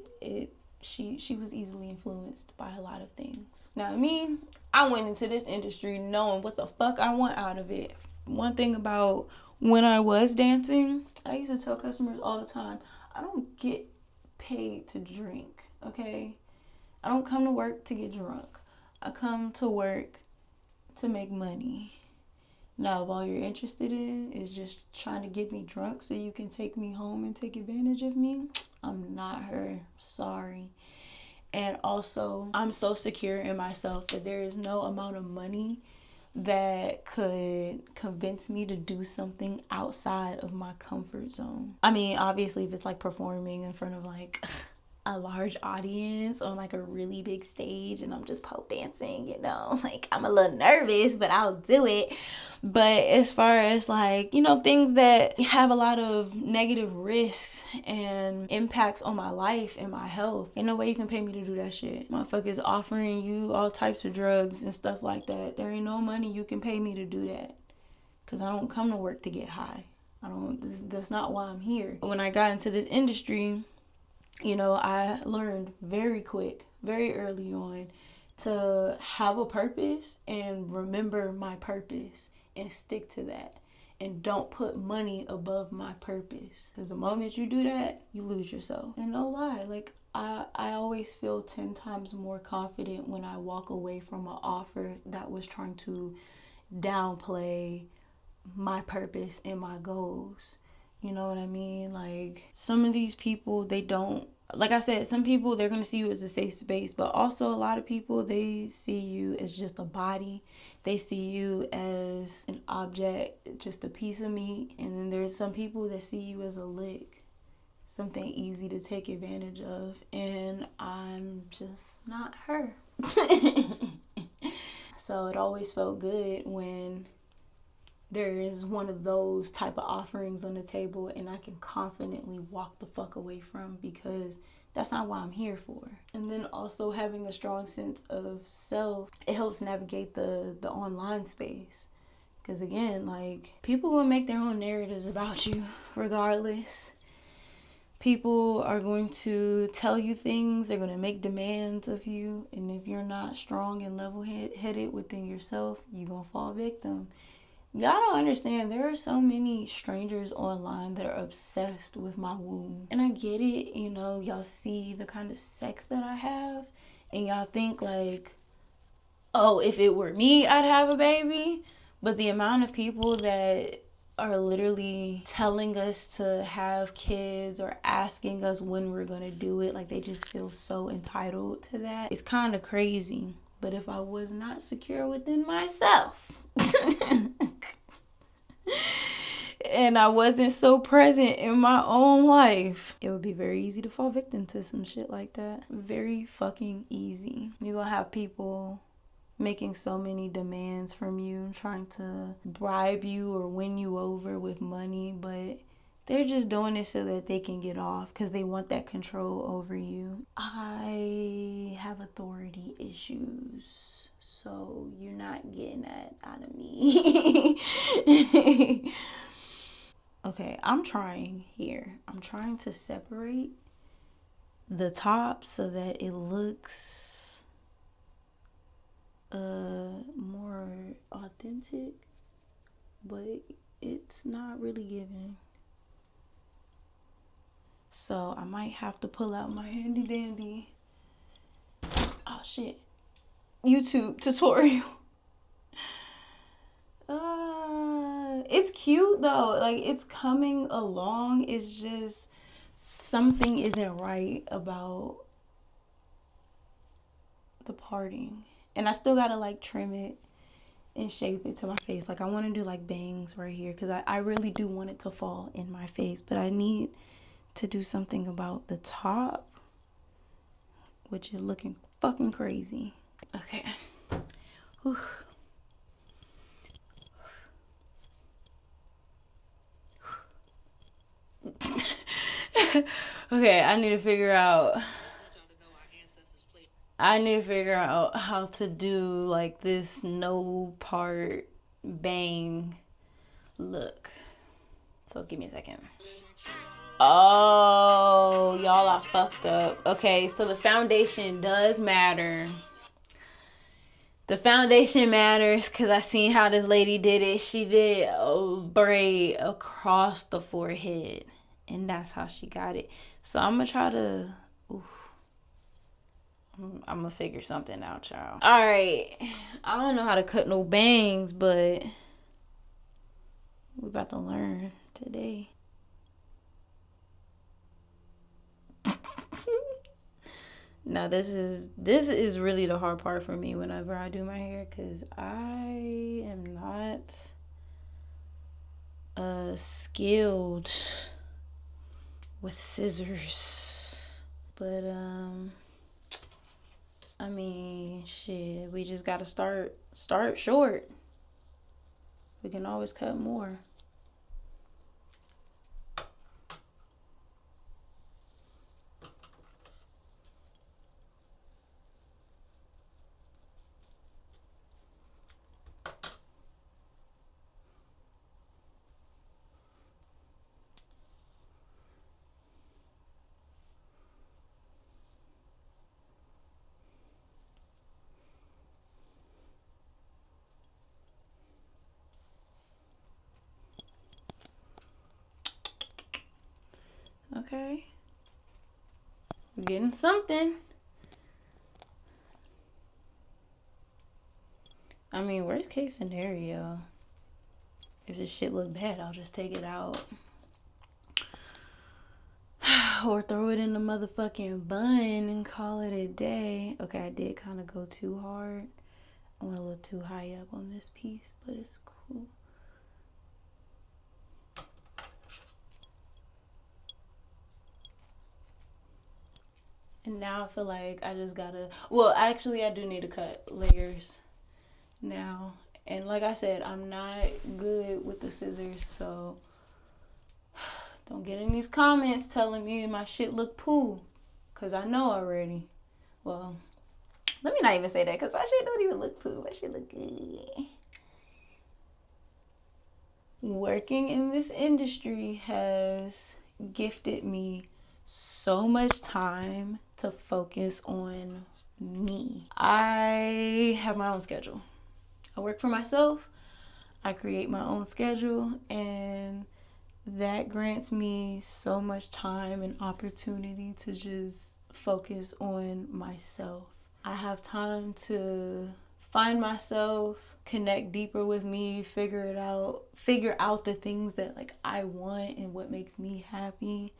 she was easily influenced by a lot of things. Now me, I went into this industry knowing what the fuck I want out of it. One thing about when I was dancing, I used to tell customers all the time, I don't get paid to drink, okay? I don't come to work to get drunk. I come to work to make money. Now, if all you're interested in is just trying to get me drunk so you can take me home and take advantage of me, I'm not her. Sorry. And also, I'm so secure in myself that there is no amount of money that could convince me to do something outside of my comfort zone. I mean, obviously, if it's like performing in front of like a large audience on like a really big stage and I'm just pole dancing, you know, like I'm a little nervous, but I'll do it. But as far as like, you know, things that have a lot of negative risks and impacts on my life and my health, ain't no way you can pay me to do that shit. Motherfuckers offering you all types of drugs and stuff like that. There ain't no money you can pay me to do that. Cause I don't come to work to get high. That's not why I'm here. When I got into this industry, you know, I learned very quick, very early on, to have a purpose and remember my purpose and stick to that. And don't put money above my purpose. Because the moment you do that, you lose yourself. And no lie, like, I always feel 10 times more confident when I walk away from an offer that was trying to downplay my purpose and my goals. You know what I mean? Like, some of these people, they don't, like I said, some people, they're going to see you as a safe space, but also a lot of people, they see you as just a body. They see you as an object, just a piece of meat. And then there's some people that see you as a lick, something easy to take advantage of. And I'm just not her. So it always felt good when there is one of those type of offerings on the table and I can confidently walk the fuck away from, because that's not what I'm here for. And then also having a strong sense of self, it helps navigate the online space. Because again, like, people gonna make their own narratives about you regardless. People are going to tell you things, they're going to make demands of you, and if you're not strong and level-headed within yourself, you're going to fall victim. Y'all don't understand, there are so many strangers online that are obsessed with my womb. And I get it, you know, y'all see the kind of sex that I have, and y'all think like, oh, if it were me, I'd have a baby. But the amount of people that are literally telling us to have kids or asking us when we're gonna do it, like, they just feel so entitled to that. It's kind of crazy. But if I was not secure within myself and I wasn't so present in my own life, it would be very easy to fall victim to some shit like that. Very fucking easy. You're gonna have people making so many demands from you, trying to bribe you or win you over with money, but they're just doing it so that they can get off because they want that control over you. I have authority issues, so you're not getting that out of me. Okay, I'm trying here. I'm trying to separate the top so that it looks more authentic, but it's not really giving. So I might have to pull out my handy dandy, oh shit, YouTube tutorial. It's cute though, like, it's coming along. It's just something isn't right about the parting. And I still gotta like trim it and shape it to my face. Like, I want to do like bangs right here because I really do want it to fall in my face. But I need to do something about the top, which is looking fucking crazy. Okay. Whew. Okay, I need to figure out how to do like this no part bang look. So give me a second. Oh, y'all, I fucked up. Okay, so the foundation does matter. The foundation matters because I seen how this lady did it. She did a braid across the forehead, and that's how she got it. So I'm gonna try to, I'm gonna figure something out, y'all. All right, I don't know how to cut no bangs, but we about to learn today. Now this is really the hard part for me whenever I do my hair, because I am not skilled with scissors. But I mean, shit, we just gotta start short. We can always cut more. Okay. We're getting something. I mean, worst case scenario, if this shit look bad, I'll just take it out. Or throw it in the motherfucking bun and call it a day. Okay, I did kind of go too hard. I went a little too high up on this piece, but it's cool. And now I feel like I just gotta, well, actually I do need to cut layers now. And like I said, I'm not good with the scissors, so don't get in these comments telling me my shit look poo, cause I know already. Well, let me not even say that, cause my shit don't even look poo. My shit look good. Working in this industry has gifted me so much time to focus on me. I have my own schedule. I work for myself. I create my own schedule, and that grants me so much time and opportunity to just focus on myself. I have time to find myself, connect deeper with me, figure out the things that like I want and what makes me happy.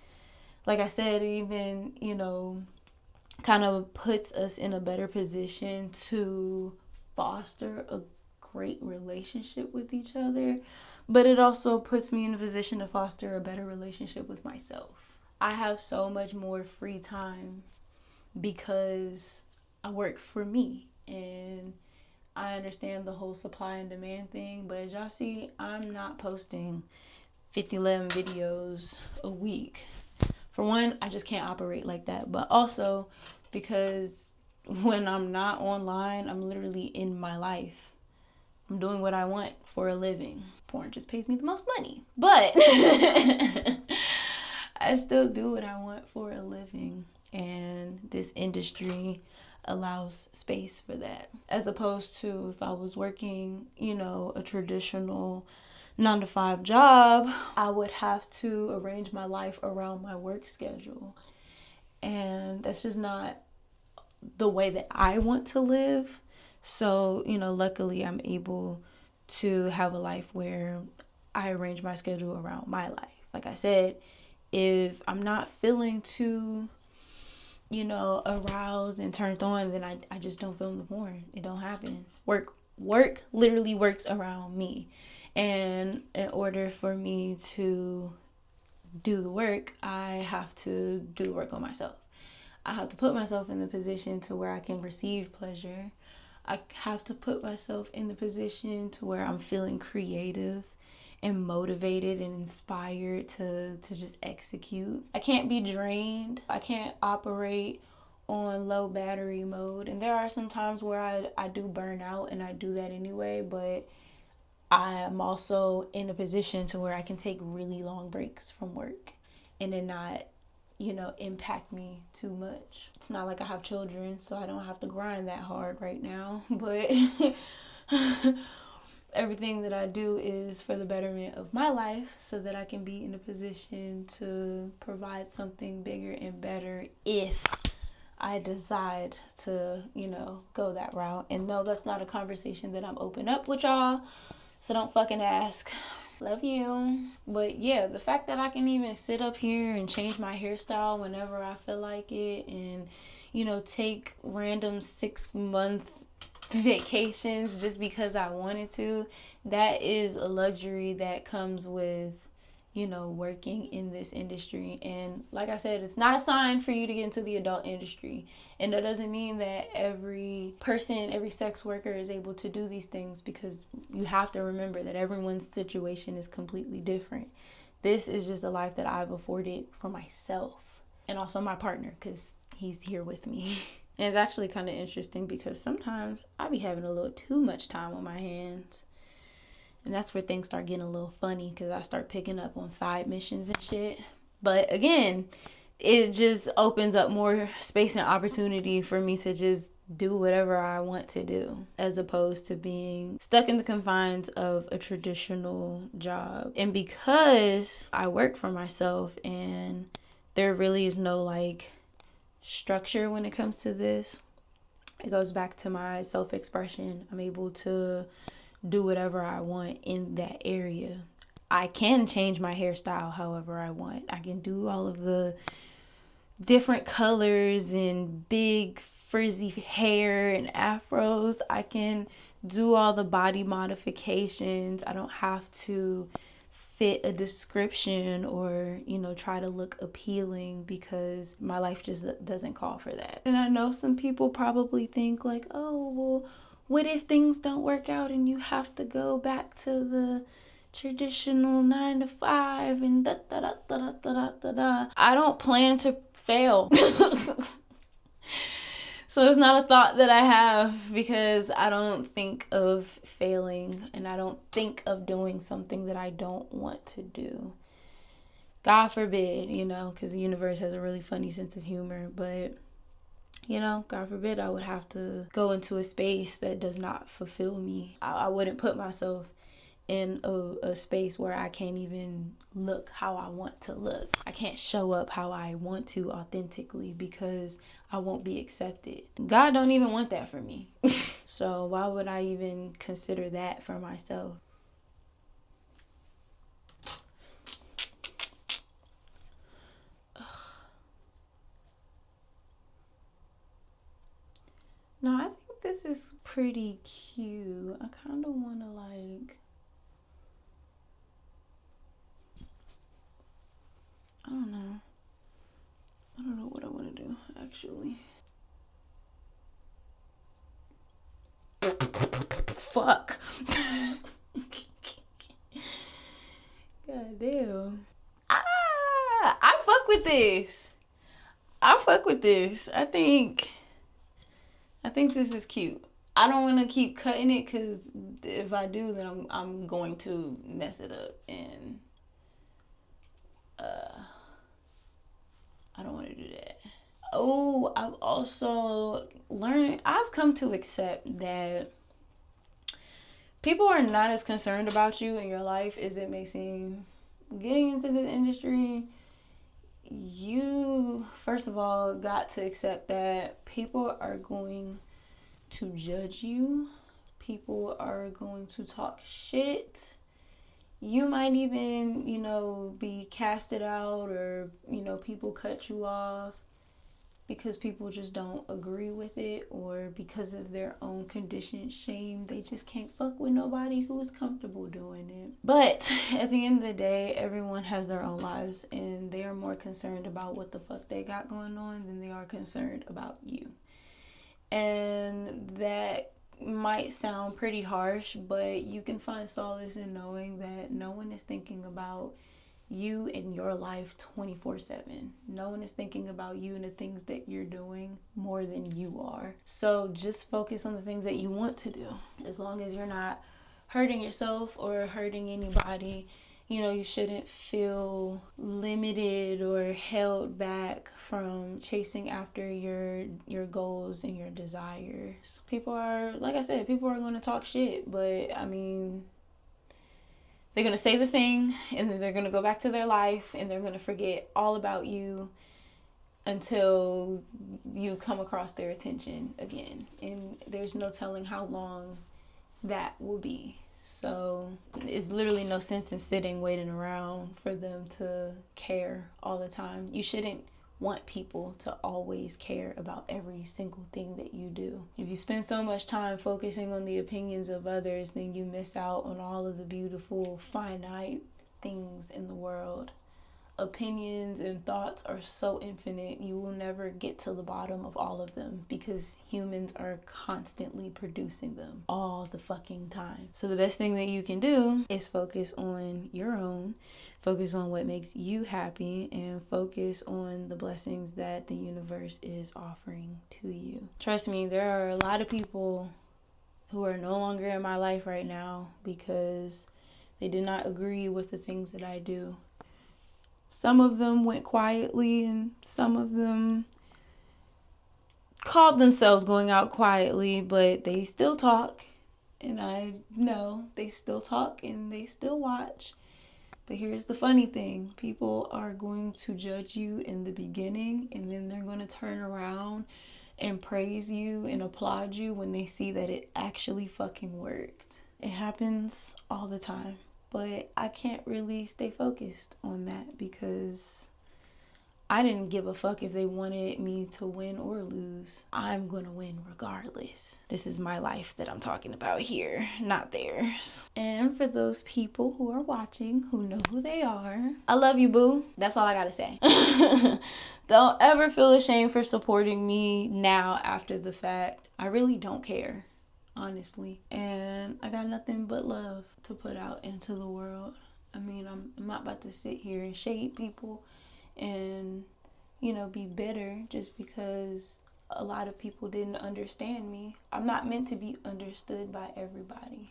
Like I said, it even, kind of puts us in a better position to foster a great relationship with each other, but it also puts me in a position to foster a better relationship with myself. I have so much more free time because I work for me, and I understand the whole supply and demand thing, but as y'all see, I'm not posting 11 videos a week. For one, I just can't operate like that, but also because when I'm not online, I'm literally in my life. I'm doing what I want for a living. Porn just pays me the most money, but I still do what I want for a living, and this industry allows space for that. As opposed to if I was working, a traditional 9-to-5 job, I would have to arrange my life around my work schedule. And that's just not the way that I want to live. So, luckily I'm able to have a life where I arrange my schedule around my life. Like I said, if I'm not feeling too, aroused and turned on, then I just don't film the porn. It don't happen. Work literally works around me. And in order for me to do the work, I have to do the work on myself. I have to put myself in the position to where I can receive pleasure. I have to put myself in the position to where I'm feeling creative and motivated and inspired to just execute. I can't be drained. I can't operate on low battery mode. And there are some times where I do burn out, and I do that anyway, but I am also in a position to where I can take really long breaks from work and then not, impact me too much. It's not like I have children, so I don't have to grind that hard right now, but everything that I do is for the betterment of my life so that I can be in a position to provide something bigger and better if I decide to, go that route. And no, that's not a conversation that I'm open up with y'all, so don't fucking ask. Love you. But yeah, the fact that I can even sit up here and change my hairstyle whenever I feel like it, and take random 6-month vacations just because I wanted to. That is a luxury that comes with working in this industry. And like I said, it's not a sign for you to get into the adult industry. And that doesn't mean that every person, every sex worker is able to do these things, because you have to remember that everyone's situation is completely different. This is just a life that I've afforded for myself and also my partner, because he's here with me. And it's actually kind of interesting because sometimes I be having a little too much time on my hands. And that's where things start getting a little funny, because I start picking up on side missions and shit. But again, it just opens up more space and opportunity for me to just do whatever I want to do, as opposed to being stuck in the confines of a traditional job. And because I work for myself and there really is no structure when it comes to this, it goes back to my self-expression. I'm able to do whatever I want in that area. I can change my hairstyle however I want. I can do all of the different colors and big frizzy hair and afros. I can do all the body modifications. I don't have to fit a description or try to look appealing, because my life just doesn't call for that. And I know some people probably think oh, well, what if things don't work out and you have to go back to the traditional 9 to 5 and da da da da da da da? I don't plan to fail. So it's not a thought that I have, because I don't think of failing, and I don't think of doing something that I don't want to do. God forbid, because the universe has a really funny sense of humor, but God forbid I would have to go into a space that does not fulfill me. I wouldn't put myself in a space where I can't even look how I want to look. I can't show up how I want to authentically, because I won't be accepted. God don't even want that for me. So why would I even consider that for myself? No, I think this is pretty cute. I kind of want to I don't know. I don't know what I want to do, actually. Fuck. God damn. I fuck with this. I think this is cute. I don't want to keep cutting it, because if I do, then I'm going to mess it up, and I don't want to do that. Oh, I've also I've come to accept that people are not as concerned about you in your life as it may seem. Getting into this industry, you, first of all, got to accept that people are going to judge you. People are going to talk shit. You might even, be casted out, or, people cut you off because people just don't agree with it, or because of their own conditioned shame, they just can't fuck with nobody who is comfortable doing it. But at the end of the day, everyone has their own lives, and they are more concerned about what the fuck they got going on than they are concerned about you. And that might sound pretty harsh, but you can find solace in knowing that no one is thinking about you and your life 24/7. No one is thinking about you and the things that you're doing more than you are. So just focus on the things that you want to do. As long as you're not hurting yourself or hurting anybody, you shouldn't feel limited or held back from chasing after your goals and your desires. People are, like I said, people are going to talk shit, but they're going to say the thing, and then they're going to go back to their life, and they're going to forget all about you until you come across their attention again. And there's no telling how long that will be. So it's literally no sense in sitting waiting around for them to care all the time. You shouldn't want people to always care about every single thing that you do. If you spend so much time focusing on the opinions of others, then you miss out on all of the beautiful, finite things in the world. Opinions and thoughts are so infinite, you will never get to the bottom of all of them because humans are constantly producing them all the fucking time. So the best thing that you can do is focus on your own, focus on what makes you happy, and focus on the blessings that the universe is offering to you. Trust me, there are a lot of people who are no longer in my life right now because they did not agree with the things that I do. Some of them went quietly and some of them called themselves going out quietly, but they still talk. And I know they still talk and they still watch. But here's the funny thing. People are going to judge you in the beginning and then they're going to turn around and praise you and applaud you when they see that it actually fucking worked. It happens all the time. But I can't really stay focused on that because I didn't give a fuck if they wanted me to win or lose. I'm gonna win regardless. This is my life that I'm talking about here, not theirs. And for those people who are watching, who know who they are, I love you, boo. That's all I gotta say. Don't ever feel ashamed for supporting me now after the fact. I really don't care. Honestly, and I got nothing but love to put out into the world. I mean, I'm not about to sit here and shade people and, be bitter just because a lot of people didn't understand me. I'm not meant to be understood by everybody.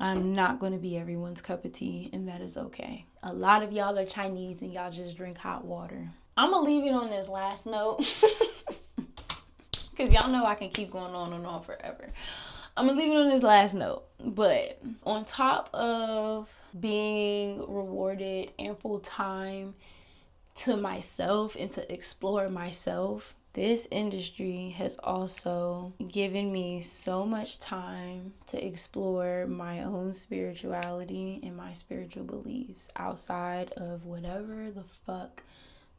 I'm not going to be everyone's cup of tea, and that is okay. A lot of y'all are Chinese and y'all just drink hot water. I'm going to leave it on this last note. Because y'all know I can keep going on and on forever. I'm going to leave it on this last note. But on top of being rewarded ample time to myself and to explore myself, this industry has also given me so much time to explore my own spirituality and my spiritual beliefs outside of whatever the fuck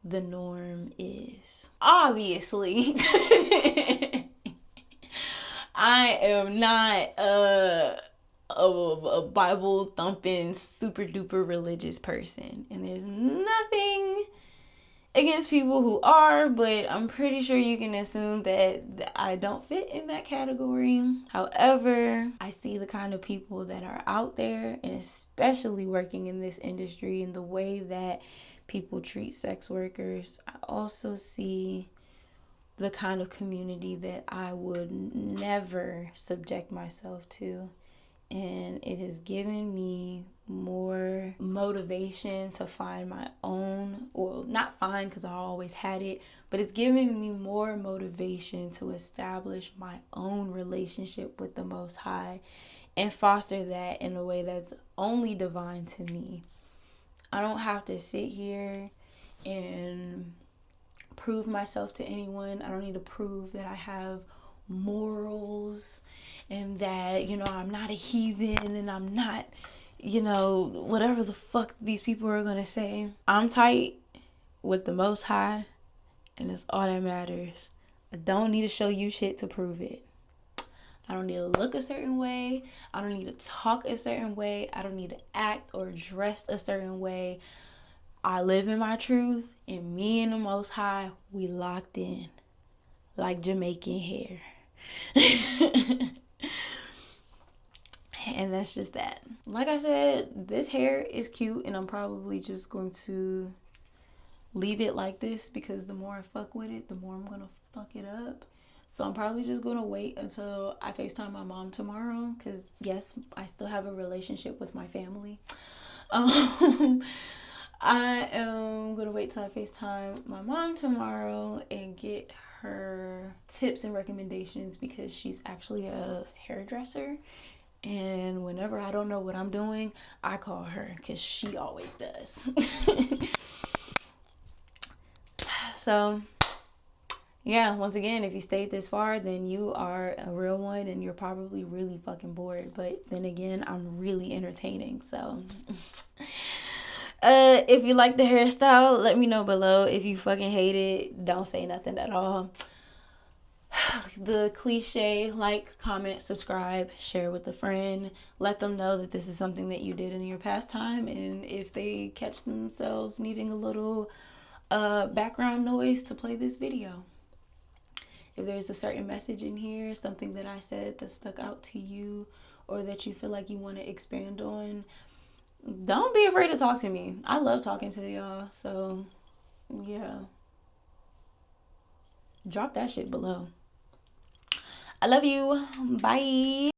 the norm is. Obviously, I am not a Bible thumping super duper religious person, and there's nothing against people who are, but I'm pretty sure you can assume that I don't fit in that category. However, I see the kind of people that are out there, and especially working in this industry, and the way that people treat sex workers. I also see the kind of community that I would never subject myself to. And it has given me more motivation to find my own, well, not find because I always had it, but it's giving me more motivation to establish my own relationship with the Most High and foster that in a way that's only divine to me. I don't have to sit here and prove myself to anyone. I don't need to prove that I have morals and that, I'm not a heathen and I'm not, whatever the fuck these people are going to say. I'm tight with the Most High, and that's all that matters. I don't need to show you shit to prove it. I don't need to look a certain way. I don't need to talk a certain way. I don't need to act or dress a certain way. I live in my truth, and me and the Most High, we locked in like Jamaican hair. And that's just that. Like I said, this hair is cute, and I'm probably just going to leave it like this because the more I fuck with it, the more I'm going to fuck it up. So I'm probably just going to wait until I FaceTime my mom tomorrow because, yes, I still have a relationship with my family. I am going to wait till I FaceTime my mom tomorrow and get her tips and recommendations because she's actually a hairdresser. And whenever I don't know what I'm doing, I call her because she always does. So, yeah, once again, if you stayed this far, then you are a real one and you're probably really fucking bored. But then again, I'm really entertaining. So, If you like the hairstyle, let me know below. If you fucking hate it, don't say nothing at all. The cliche, like, comment, subscribe, share with a friend. Let them know that this is something that you did in your past time, and if they catch themselves needing a little background noise to play this video. If there's a certain message in here, something that I said that stuck out to you, or that you feel like you want to expand on, don't be afraid to talk to me. I love talking to y'all. So, yeah. Drop that shit below. I love you. Bye.